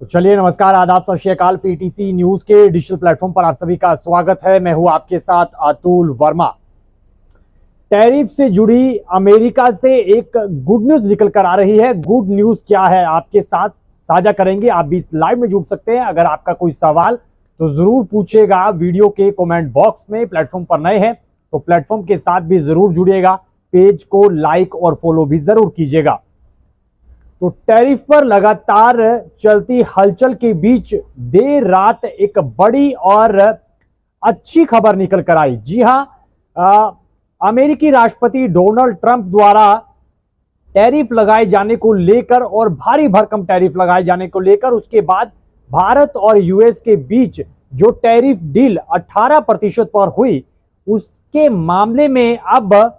तो चलिए, नमस्कार, आदाब, सत श्री अकाल। पीटीसी न्यूज के डिजिटल प्लेटफॉर्म पर आप सभी का स्वागत है। मैं हूं आपके साथ अतुल वर्मा। टैरिफ से जुड़ी अमेरिका से एक गुड न्यूज निकल कर आ रही है। गुड न्यूज क्या है आपके साथ साझा करेंगे। आप भी लाइव में जुड़ सकते हैं। अगर आपका कोई सवाल तो जरूर पूछेगा वीडियो के कमेंट बॉक्स में। प्लेटफॉर्म पर नए हैं तो प्लेटफॉर्म के साथ भी जरूर जुड़िएगा। पेज को लाइक और फॉलो भी जरूर कीजिएगा। तो टैरिफ पर लगातार चलती हलचल के बीच देर रात एक बड़ी और अच्छी खबर निकल कर आई। जी हां, अमेरिकी राष्ट्रपति डोनाल्ड ट्रंप द्वारा टैरिफ लगाए जाने को लेकर और भारी भरकम टैरिफ लगाए जाने को लेकर उसके बाद भारत और यूएस के बीच जो टैरिफ डील 18% पर हुई, उसके मामले में अब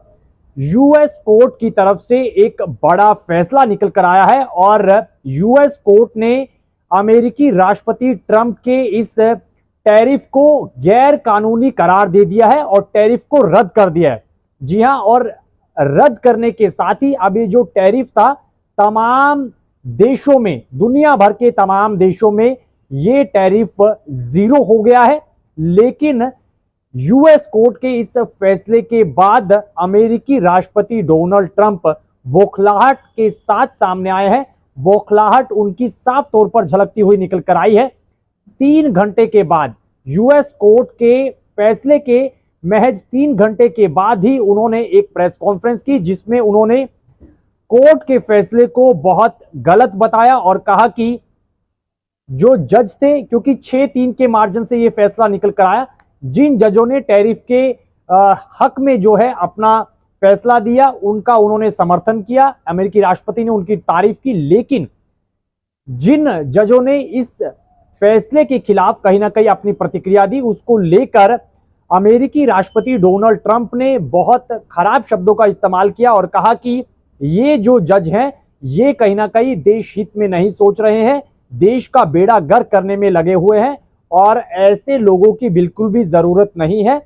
यूएस कोर्ट की तरफ से एक बड़ा फैसला निकल कर आया है और यूएस कोर्ट ने अमेरिकी राष्ट्रपति ट्रंप के इस टैरिफ को गैर कानूनी करार दे दिया है और टैरिफ को रद्द कर दिया है। जी हां, और रद्द करने के साथ ही अब ये जो टैरिफ था तमाम देशों में, दुनिया भर के तमाम देशों में ये टैरिफ जीरो हो गया है। लेकिन यूएस कोर्ट के इस फैसले के बाद अमेरिकी राष्ट्रपति डोनाल्ड ट्रंप बौखलाहट के साथ सामने आए हैं। बौखलाहट उनकी साफ तौर पर झलकती हुई निकल कर आई है। 3 घंटे के बाद, यूएस कोर्ट के फैसले के महज 3 घंटे के बाद ही उन्होंने एक प्रेस कॉन्फ्रेंस की जिसमें उन्होंने कोर्ट के फैसले को बहुत गलत बताया और कहा कि जो जज थे, क्योंकि 6-3 के मार्जिन से यह फैसला निकल कर आया, जिन जजों ने टैरिफ के हक में जो है अपना फैसला दिया उनका उन्होंने समर्थन किया। अमेरिकी राष्ट्रपति ने उनकी तारीफ की। लेकिन जिन जजों ने इस फैसले के खिलाफ कहीं ना कहीं अपनी प्रतिक्रिया दी, उसको लेकर अमेरिकी राष्ट्रपति डोनाल्ड ट्रंप ने बहुत खराब शब्दों का इस्तेमाल किया और कहा कि ये जो जज हैं ये कहीं ना कहीं देश हित में नहीं सोच रहे हैं, देश का बेड़ा गर्क करने में लगे हुए हैं और ऐसे लोगों की बिल्कुल भी जरूरत नहीं है।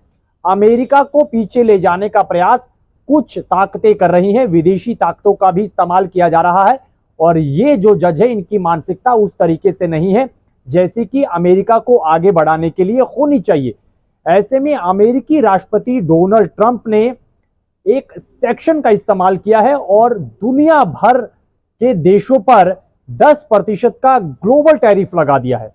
अमेरिका को पीछे ले जाने का प्रयास कुछ ताकतें कर रही हैं, विदेशी ताकतों का भी इस्तेमाल किया जा रहा है और ये जो जज है इनकी मानसिकता उस तरीके से नहीं है जैसी कि अमेरिका को आगे बढ़ाने के लिए होनी चाहिए। ऐसे में अमेरिकी राष्ट्रपति डोनाल्ड ट्रंप ने एक सेक्शन का इस्तेमाल किया है और दुनिया भर के देशों पर 10% का ग्लोबल टैरिफ लगा दिया है।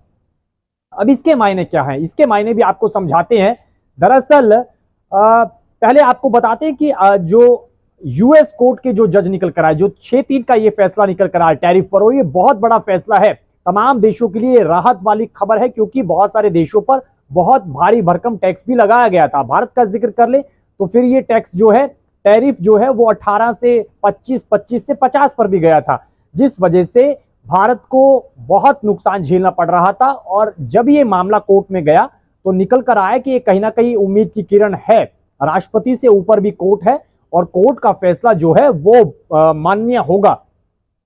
अब इसके मायने क्या हैं, इसके मायने भी आपको समझाते हैं। दरअसल पहले आपको बताते हैं कि जो यूएस कोर्ट के जो जज निकल कर आए, जो 6-3 का ये फैसला निकल कर आया टैरिफ पर, और ये बहुत बड़ा फैसला है, तमाम देशों के लिए राहत वाली खबर है क्योंकि बहुत सारे देशों पर बहुत भारी भरकम टैक्स भी लगाया गया था। भारत का जिक्र कर ले तो फिर ये टैक्स जो है, टैरिफ जो है वो 18 से 25, 25 से 50 पर भी गया था, जिस वजह से भारत को बहुत नुकसान झेलना पड़ रहा था। और जब ये मामला कोर्ट में गया तो निकल कर आया कि ये कहीं ना कहीं उम्मीद की किरण है। राष्ट्रपति से ऊपर भी कोर्ट है और कोर्ट का फैसला जो है वो मान्य होगा।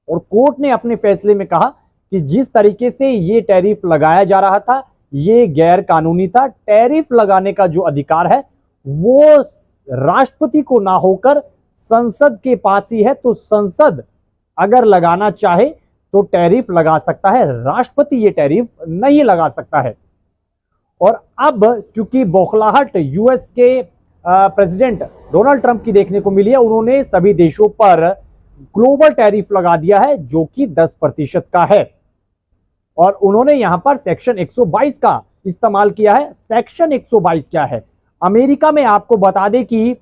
और कोर्ट ने अपने फैसले में कहा कि जिस तरीके से ये टैरिफ लगाया जा रहा था ये गैर कानूनी था। टैरिफ लगाने का जो अधिकार है वो राष्ट्रपति को ना होकर संसद के पास ही है। तो संसद अगर लगाना चाहे तो टैरिफ लगा सकता है, राष्ट्रपति ये टैरिफ नहीं लगा सकता है। और अब चूंकि बौखलाहट यूएस के प्रेसिडेंट डोनाल्ड ट्रंप की देखने को मिली है, उन्होंने सभी देशों पर ग्लोबल टैरिफ लगा दिया है जो कि 10% का है और उन्होंने यहां पर सेक्शन 122 का इस्तेमाल किया है। सेक्शन 122 क्या है? अमेरिका में आपको बता दें कि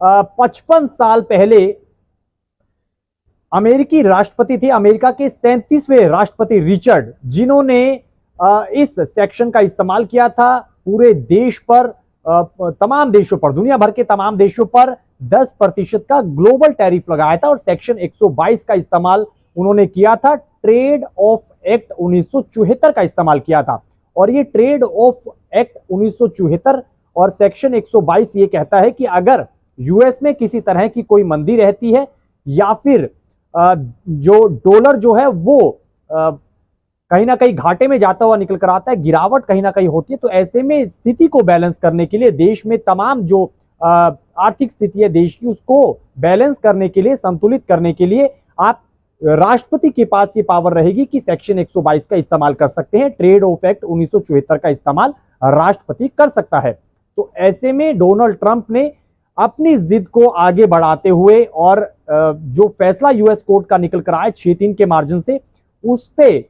55 साल पहले अमेरिकी राष्ट्रपति थे, अमेरिका के 37वें राष्ट्रपति रिचर्ड, जिन्होंने इस सेक्शन का इस्तेमाल किया था पूरे देश पर, तमाम देशों पर, दुनिया भर के तमाम देशों पर 10% का ग्लोबल टैरिफ लगाया था और सेक्शन 122 का इस्तेमाल उन्होंने किया था। ट्रेड ऑफ एक्ट 1974 का इस्तेमाल किया था और ये ट्रेड ऑफ एक्ट 1974 और सेक्शन 122 ये कहता है कि अगर यूएस में किसी तरह की कोई मंदी रहती है या फिर जो डॉलर जो है वो कहीं ना कहीं घाटे में जाता हुआ निकल कर आता है, गिरावट कहीं ना कहीं होती है, तो ऐसे में स्थिति को बैलेंस करने के लिए, देश में तमाम जो आर्थिक स्थिति है देश की, उसको बैलेंस करने के लिए, संतुलित करने के लिए आप राष्ट्रपति के पास ये पावर रहेगी कि सेक्शन 122 का इस्तेमाल कर सकते हैं। ट्रेड ऑफ एक्ट 1974 का इस्तेमाल राष्ट्रपति कर सकता है। तो ऐसे में डोनाल्ड ट्रंप ने अपनी जिद को आगे बढ़ाते हुए और जो फैसला यूएस कोर्ट का निकल कर आया 6-3 के मार्जिन से, उस पे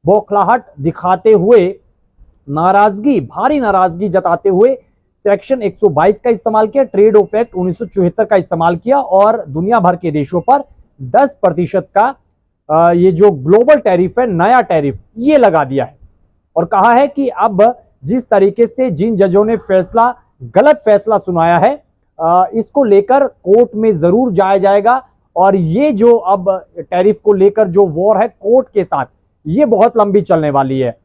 बौखलाहट दिखाते हुए नाराजगी, भारी नाराजगी जताते हुए सेक्शन 122 का इस्तेमाल किया, ट्रेड ऑफ एक्ट 1974 का इस्तेमाल किया और दुनिया भर के देशों पर 10% का ये जो ग्लोबल टैरिफ है, नया टैरिफ, ये लगा दिया है। और कहा है कि अब जिस तरीके से जिन जजों ने फैसला, गलत फैसला सुनाया है, इसको लेकर कोर्ट में जरूर जाया जाएगा और ये जो अब टैरिफ को लेकर जो वॉर है कोर्ट के साथ, ये बहुत लंबी चलने वाली है।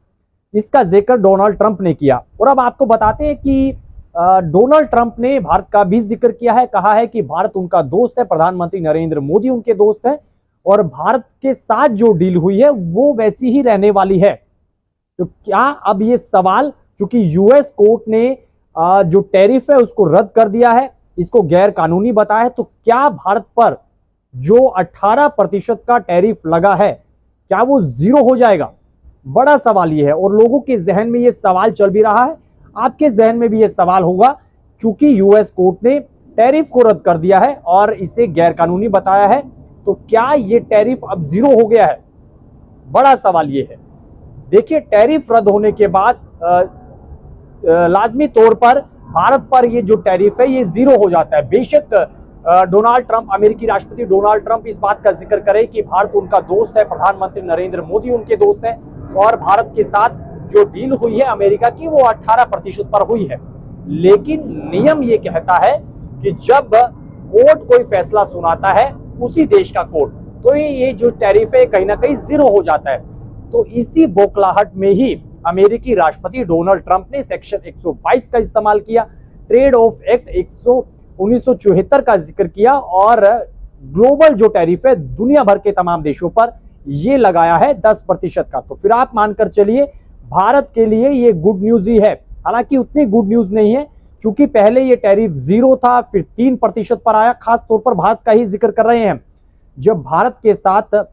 इसका जिक्र डोनाल्ड ट्रंप ने किया। और अब आपको बताते हैं कि डोनाल्ड ट्रंप ने भारत का भी जिक्र किया है। कहा है कि भारत उनका दोस्त है, प्रधानमंत्री नरेंद्र मोदी उनके दोस्त हैं और भारत के साथ जो डील हुई है वो वैसी ही रहने वाली है। तो क्या अब ये सवाल, चूंकि यूएस कोर्ट ने जो टैरिफ है उसको रद्द कर दिया है, इसको गैर कानूनी बताया है, तो क्या भारत पर जो 18% का टैरिफ लगा है, क्या वो जीरो हो जाएगा? बड़ा सवाल ये है। और लोगों के जहन में ये सवाल चल भी रहा है, आपके जहन में भी ये सवाल होगा, क्योंकि यूएस कोर्ट ने टैरिफ को रद्द कर दिया है और इसे गैर कानूनी बताया है। तो क्या ये टैरिफ अब जीरो हो गया है? बड़ा सवाल ये है। देखिए, टैरिफ रद्द होने के बाद लाजमी तौर पर भारत पर ये जो टैरिफ है ये जीरो हो जाता है। बेशक डोनाल्ड ट्रंप, अमेरिकी राष्ट्रपति डोनाल्ड ट्रंप इस बात का जिक्र करे कि भारत उनका दोस्त है, प्रधानमंत्री नरेंद्र मोदी उनके दोस्त हैं और भारत के साथ जो डील हुई है अमेरिका की वो 18% पर हुई है। लेकिन नियम ये कहता है कि जब कोर्ट कोई फैसला सुनाता है, उसी देश का कोर्ट, तो ये जो टैरिफ है कहीं ना कहीं जीरो हो जाता है। तो इसी बौखलाहट में ही अमेरिकी राष्ट्रपति डोनाल्ड ट्रंप ने सेक्शन 122 का इस्तेमाल किया, ट्रेड ऑफ एक्ट 1974 का जिक्र किया और ग्लोबल जो टैरिफ है दुनिया भर के तमाम देशों पर ये लगाया है 10% का। तो फिर आप मानकर चलिए भारत के लिए ये गुड न्यूज ही है। हालांकि उतनी गुड न्यूज नहीं है, क्योंकि पहले ये टैरिफ जीरो था, फिर 3% पर आया। खास तौर पर भारत का ही जिक्र कर रहे हैं। जब भारत के साथ,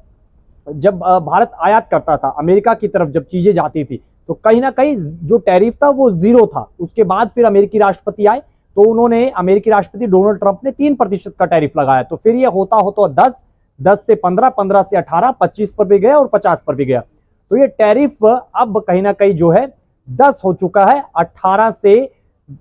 जब भारत आयात करता था अमेरिका की तरफ, जब चीजें जाती थी, तो कहीं ना कहीं जो टैरिफ था वो जीरो था। उसके बाद फिर अमेरिकी राष्ट्रपति आए, तो उन्होंने, अमेरिकी राष्ट्रपति डोनाल्ड ट्रंप ने 3% का टैरिफ लगाया। तो फिर ये होता होता 10 से 15, 15 से 18, 25 पर भी गया और 50 पर भी गया। तो ये टैरिफ अब कहीं ना कहीं जो है 10 हो चुका है 18 से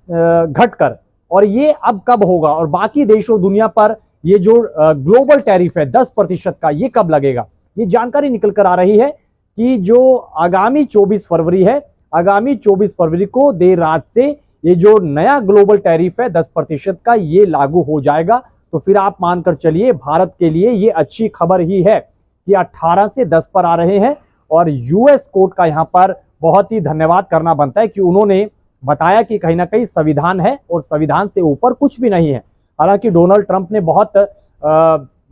घटकर। और ये अब कब होगा और बाकी देशों, दुनिया पर ये जो ग्लोबल टैरिफ है 10% का, ये कब लगेगा? ये जानकारी निकल कर आ रही है कि जो आगामी 24 फरवरी है, आगामी 24 फरवरी को देर रात से ये जो नया ग्लोबल टैरिफ है 10% का, ये लागू हो जाएगा। तो फिर आप मानकर चलिए भारत के लिए ये अच्छी खबर ही है कि 18 से 10 पर आ रहे हैं। और यूएस कोर्ट का यहां पर बहुत ही धन्यवाद करना बनता है कि उन्होंने बताया कि कहीं ना कहीं संविधान है और संविधान से ऊपर कुछ भी नहीं है। हालांकि डोनाल्ड ट्रंप ने बहुत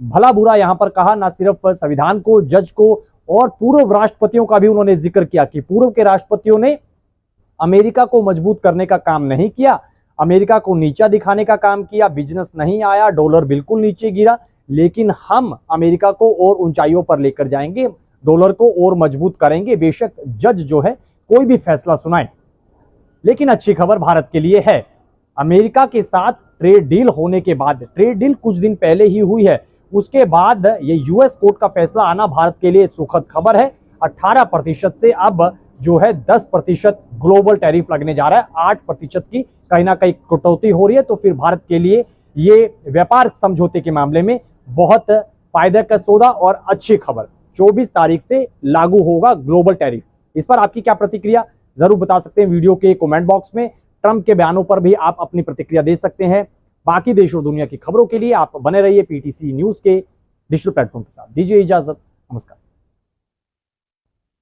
भला बुरा यहां पर कहा, ना सिर्फ संविधान को, जज को और पूर्व राष्ट्रपतियों का भी उन्होंने जिक्र किया कि पूर्व के राष्ट्रपतियों ने अमेरिका को मजबूत करने का काम नहीं किया, अमेरिका को नीचा दिखाने का काम किया, बिजनेस नहीं आया, डॉलर बिल्कुल नीचे गिरा, लेकिन हम अमेरिका को और ऊंचाइयों पर लेकर जाएंगे, डॉलर को और मजबूत करेंगे। बेशक जज जो है कोई भी फैसला सुनाए, लेकिन अच्छी खबर भारत के लिए है। अमेरिका के साथ ट्रेड डील होने के बाद, ट्रेड डील कुछ दिन पहले ही हुई है, उसके बाद ये यूएस कोर्ट का फैसला आना भारत के लिए सुखद खबर है। 18% से अब जो है 10% ग्लोबल टैरिफ लगने जा रहा है, 8% की कहीं ना कहीं कटौती हो रही है। तो फिर भारत के लिए ये व्यापार समझौते के मामले में बहुत फायदे का सौदा और अच्छी खबर। 24 तारीख से लागू होगा ग्लोबल टैरिफ। इस पर आपकी क्या प्रतिक्रिया, जरूर बता सकते हैं वीडियो के कमेंट बॉक्स में। ट्रंप के बयानों पर भी आप अपनी प्रतिक्रिया दे सकते हैं। बाकी देश और दुनिया की खबरों के लिए आप बने रहिए पीटीसी न्यूज के डिजिटल प्लेटफॉर्म के साथ। दीजिए इजाजत, नमस्कार।